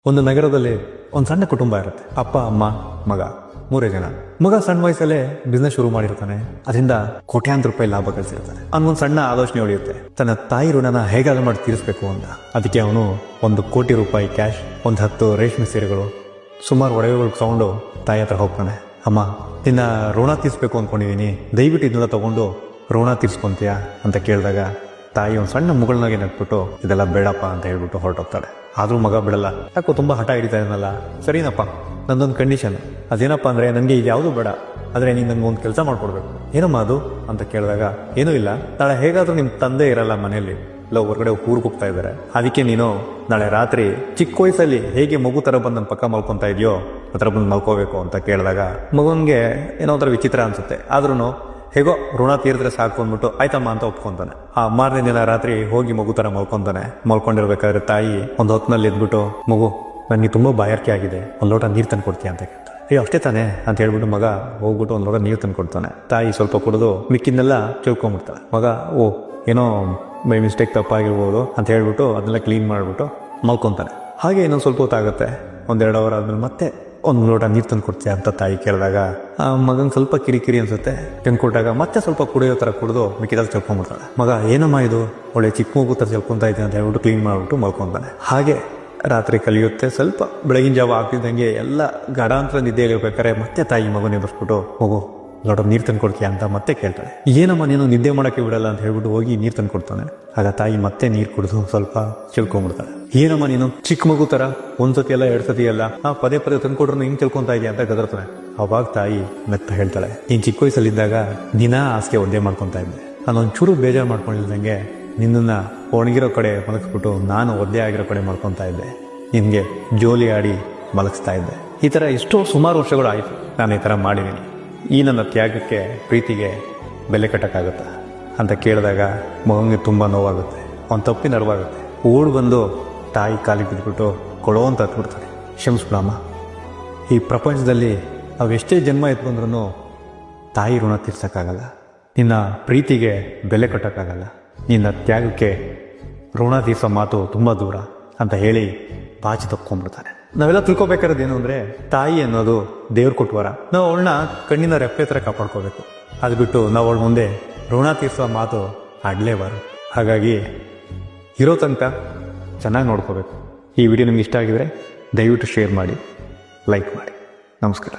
ಒಂದು ನಗರದಲ್ಲಿ ಒಂದು ಸಣ್ಣ ಕುಟುಂಬ ಇರುತ್ತೆ. ಅಪ್ಪ, ಅಮ್ಮ, ಮಗ, 3 ಜನ. ಮಗ ಸಣ್ಣ ವಯಸ್ಸಲ್ಲೇ ಬಿಸ್ನೆಸ್ ಶುರು ಮಾಡಿರ್ತಾನೆ. ಅದರಿಂದ ಕೋಟ್ಯಾಂತರ ರೂಪಾಯಿ ಲಾಭ ಗಳಿಸಿರ್ತಾನೆ. ಅವನಿಗೊಂದು ಸಣ್ಣ ಆಲೋಚನೆ ಉಳಿಯುತ್ತೆ, ತನ್ನ ತಾಯಿ ಋಣನ ಹೇಗಾದ್ರೂ ಮಾಡಿ ತೀರಿಸಬೇಕು ಅಂತ. ಅದಕ್ಕೆ ಅವನು 1 ಕೋಟಿ ರೂಪಾಯಿ ಕ್ಯಾಶ್, 10 ರೇಷ್ಮೆ ಸೀರೆಗಳು, ಸುಮಾರು ಒಡವೆಗಳು ತಗೊಂಡು ತಾಯಿ ಹತ್ರ ಹೋಗ್ತಾನೆ. ಅಮ್ಮ, ನಿನ್ನ ಋಣ ತೀರಿಸ್ಬೇಕು ಅಂದ್ಕೊಂಡಿದ್ದೀನಿ, ದಯವಿಟ್ಟು ಇದನ್ನೆಲ್ಲ ತಗೊಂಡು ಋಣ ತೀರಿಸ್ಕೊಂತೀಯಾ ಅಂತ ಕೇಳಿದಾಗ ತಾಯಿ ಒಂದು ಸಣ್ಣ ಮುಗಳನಾಗೆ ನಟ್ಬಿಟ್ಟು ಇದೆಲ್ಲ ಬೇಡಪ್ಪ ಅಂತ ಹೇಳ್ಬಿಟ್ಟು ಹೊರಟೋಗ್ತಾಳೆ. ಆದರೂ ಮಗ ಬಿಡಲ್ಲ. ಯಾಕೋ ತುಂಬ ಹಠ ಹಿಡಿತಾ ಇದನ್ನಲ್ಲ. ಸರಿನಪ್ಪ, ನಂದೊಂದು ಕಂಡೀಷನ್, ಅದೇನಪ್ಪ ಅಂದರೆ ನನಗೆ ಇದು ಯಾವುದೂ ಬೇಡ, ಆದರೆ ನೀನು ನನಗೆ ಒಂದು ಕೆಲಸ ಮಾಡ್ಕೊಡ್ಬೇಕು. ಏನಮ್ಮ ಅದು ಅಂತ ಕೇಳಿದಾಗ, ಏನೂ ಇಲ್ಲ, ನಾಳೆ ಹೇಗಾದರೂ ನಿಮ್ಮ ತಂದೆ ಇರಲ್ಲ ಮನೆಯಲ್ಲಿ, ಇಲ್ಲ ಹೊರಗಡೆ ಊರಿಗೆ ಹೋಗ್ತಾ ಇದ್ದಾರೆ, ಅದಕ್ಕೆ ನೀನು ನಾಳೆ ರಾತ್ರಿ ಚಿಕ್ಕ ವಯಸ್ಸಲ್ಲಿ ಹೇಗೆ ಮಗು ಥರ ಬಂದು ನನ್ನ ಪಕ್ಕ ಮಲ್ಕೊತಾ ಇದೆಯೋ ಆ ಥರ ಬಂದು ಮಲ್ಕೋಬೇಕು ಅಂತ ಕೇಳಿದಾಗ ಮಗನಿಗೆ ಏನೋ ಒಂಥರ ವಿಚಿತ್ರ ಅನಿಸುತ್ತೆ. ಆದ್ರೂ ಹೇಗೋ ಋಣ ತೀರಿದ್ರೆ ಸಾಕು ಅಂದ್ಬಿಟ್ಟು ಆಯ್ತಮ್ಮ ಅಂತ ಒಪ್ಕೊಂತಾನೆ. ಆ ಮಾರನೇ ದಿನ ರಾತ್ರಿ ಹೋಗಿ ಮಗು ಥರ ಮಲ್ಕೊಂತಾನೆ. ಮಲ್ಕೊಂಡಿರ್ಬೇಕಾದ್ರೆ ತಾಯಿ ಒಂದು ಹೊತ್ತಿನಲ್ಲಿ ಎದ್ಬಿಟ್ಟು, ಮಗು ನನಗೆ ತುಂಬ ಬಾಯಾರಿಕೆ ಆಗಿದೆ, ಒಂದು ಲೋಟ ನೀರು ತಂದು ಕೊಡ್ತೀಯ ಅಂತ ಕೇಳ್ತಾನೆ. ಅಯ್ಯೋ ಅಷ್ಟೇ ತಾನೇ ಅಂತ ಹೇಳ್ಬಿಟ್ಟು ಮಗ ಹೋಗ್ಬಿಟ್ಟು ಒಂದು ಲೋಟ ನೀರು ತಂದು ಕೊಡ್ತಾನೆ. ತಾಯಿ ಸ್ವಲ್ಪ ಕುಡಿದು ಮಿಕ್ಕಿನೆಲ್ಲ ತಿಳ್ಕೊಂಬಿಡ್ತಾಳೆ. ಮಗ ಏನೋ ಬೈ ಮಿಸ್ಟೇಕ್ ತಪ್ಪಾಗಿರ್ಬೋದು ಅಂತ ಹೇಳ್ಬಿಟ್ಟು ಅದನ್ನೆಲ್ಲ ಕ್ಲೀನ್ ಮಾಡಿಬಿಟ್ಟು ಮಲ್ಕೊತಾನೆ. ಹಾಗೆ ಇನ್ನೊಂದು ಸ್ವಲ್ಪ ಹೊತ್ತಾಗುತ್ತೆ. 1-2 ಅವರ್ ಆದ್ಮೇಲೆ ಮತ್ತೆ ಒಂದು ಲೋಟ ನೀರು ತಂದು ಕೊಡ್ತೀಯ ಅಂತ ತಾಯಿ ಕೇಳಿದಾಗ ಆ ಮಗಂಗೆ ಸ್ವಲ್ಪ ಕಿರಿಕಿರಿ ಅನ್ಸುತ್ತೆ. ತಂದು ಕೊಟ್ಟಾಗ ಮತ್ತೆ ಸ್ವಲ್ಪ ಕುಡಿಯೋ ಥರ ಕುಡಿದು ಮಿಕ್ಕಿದಲ್ಲಿ ಚೆಲ್ಕೊಂಡ್ಬಿಡ್ತಾಳೆ. ಮಗ, ಏನಮ್ಮ ಇದು, ಒಳ್ಳೆ ಚಿಕ್ಕ ಮಗು ಥರ ಚೆಲ್ಕೊಂತಾ ಇದ್ದೀನಿ ಅಂತ ಹೇಳ್ಬಿಟ್ಟು ಕ್ಲೀನ್ ಮಾಡಿಬಿಟ್ಟು ಮಲ್ಕೊತಾನೆ. ಹಾಗೆ ರಾತ್ರಿ ಕಲಿಯುತ್ತೆ. ಸ್ವಲ್ಪ ಬೆಳಗಿನ ಜಾವ ಆಗ್ತಿದ್ದಂಗೆ ಎಲ್ಲ ಗಡಾಂತರ ನಿದ್ದೆಯಲ್ಲಿರ್ಬೇಕಾದ್ರೆ ಮತ್ತೆ ತಾಯಿ ಮಗನ ಎದುರಿಸ್ಬಿಟ್ಟು, ಮಗು ಲೋಟ ನೀರು ತಂದು ಕೊಡ್ತೀಯ ಅಂತ ಮತ್ತೆ ಕೇಳ್ತಾಳೆ. ಏನಮ್ಮ ನೀನು ನಿದ್ದೆ ಮಾಡೋಕ್ಕೆ ಬಿಡಲ್ಲ ಅಂತ ಹೇಳ್ಬಿಟ್ಟು ಹೋಗಿ ನೀರು ತಂದು ಕೊಡ್ತಾನೆ. ಆಗ ತಾಯಿ ಮತ್ತೆ ನೀರು ಕುಡಿದು ಸ್ವಲ್ಪ ಚೆಲ್ಕೊಂಡ್ಬಿಡ್ತಾಳೆ. ಏನಮ್ಮ ನೀನು ಚಿಕ್ಕ ಮಗು ಥರ 1 ಸತಿ ಅಲ್ಲ 2 ಸತಿ ಅಲ್ಲ ಪದೇ ಪದೇ ತಂದು ಕೊಡ್ರು ಹಿಂಗೆ ಚೆಲ್ಕೊಂತಾ ಇದೆಯಾ ಅಂತ ಗದರ್ತಾನೆ. ಅವಾಗ ತಾಯಿ ಮೆತ್ತ ಹೇಳ್ತಾಳೆ, ನೀನು ಚಿಕ್ಕ ವಯಸ್ಸಲ್ಲಿದ್ದಾಗ ದಿನ ಹಾಸಿಗೆ ಒದ್ದೆ ಮಾಡ್ಕೊತಾ ಇದ್ದೆ, ನಾನೊಂಚೂರು ಬೇಜಾರು ಮಾಡ್ಕೊಂಡಿಲ್ದಂಗೆ ನಿನ್ನನ್ನು ಒಣಗಿರೋ ಕಡೆ ಮಲಗಿಸ್ಬಿಟ್ಟು ನಾನು ಒದ್ದೆ ಆಗಿರೋ ಕಡೆ ಮಾಡ್ಕೊತಾ ಇದ್ದೆ, ನಿನಗೆ ಜೋಲಿ ಆಡಿ ಮಲಗಿಸ್ತಾ ಇದ್ದೆ. ಈ ಥರ ಎಷ್ಟೋ ಸುಮಾರು ವರ್ಷಗಳು ಆಯಿತು ನಾನು ಈ ಥರ ಮಾಡಿದ್ದೀನಿ. ಈ ನನ್ನ ತ್ಯಾಗಕ್ಕೆ, ಪ್ರೀತಿಗೆ ಬೆಲೆ ಕಟ್ಟೋಕ್ಕಾಗುತ್ತಾ ಅಂತ ಕೇಳಿದಾಗ ಮಗನಿಗೆ ತುಂಬ ನೋವಾಗುತ್ತೆ. ಅವನು ತಪ್ಪಿನ ಅರಿವಾಗುತ್ತೆ. ಓಡಿ ಬಂದು ತಾಯಿ ಕಾಲಿಗೆ ಬಿದ್ದುಬಿಟ್ಟು ಕೊಡೋ ಅಂತ ಹತ್ಬಿಡ್ತಾನೆ. ಕ್ಷಮಿಸ್ಬಿಡಮ್ಮ, ಈ ಪ್ರಪಂಚದಲ್ಲಿ ಅವೆಷ್ಟೇ ಜನ್ಮ ಎತ್ಕೊಂಡ್ರೂ ತಾಯಿ ಋಣ ತೀರ್ಸೋಕ್ಕಾಗಲ್ಲ, ನಿನ್ನ ಪ್ರೀತಿಗೆ ಬೆಲೆ ಕಟ್ಟೋಕ್ಕಾಗಲ್ಲ, ನಿನ್ನ ತ್ಯಾಗಕ್ಕೆ ಋಣ ತೀರ್ಸೋ ಮಾತು ತುಂಬ ದೂರ ಅಂತ ಹೇಳಿ ಬಾಚಿ ತಕ್ಕೊಂಡ್ಬಿಡ್ತಾನೆ. ನಾವೆಲ್ಲ ತಿಳ್ಕೊಬೇಕಾದ್ರೆ ಏನು ಅಂದರೆ, ತಾಯಿ ಅನ್ನೋದು ದೇವ್ರು ಕೊಟ್ಟವರ, ನಾವು ಅವಳನ್ನ ಕಣ್ಣಿನ ರೆಪ್ಪೆ ಥರ ಕಾಪಾಡ್ಕೋಬೇಕು. ಅದು ಬಿಟ್ಟು ನಾವು ಅವಳ ಮುಂದೆ ಋಣ ತೀರಿಸೋ ಮಾತು ಆಡಲೇಬಾರ್ದು. ಹಾಗಾಗಿ ಇರೋ ತನಕ ಚೆನ್ನಾಗಿ ನೋಡ್ಕೋಬೇಕು. ಈ ವಿಡಿಯೋ ನಿಮ್ಗೆ ಇಷ್ಟ ಆಗಿದರೆ ದಯವಿಟ್ಟು ಶೇರ್ ಮಾಡಿ, ಲೈಕ್ ಮಾಡಿ. ನಮಸ್ಕಾರ.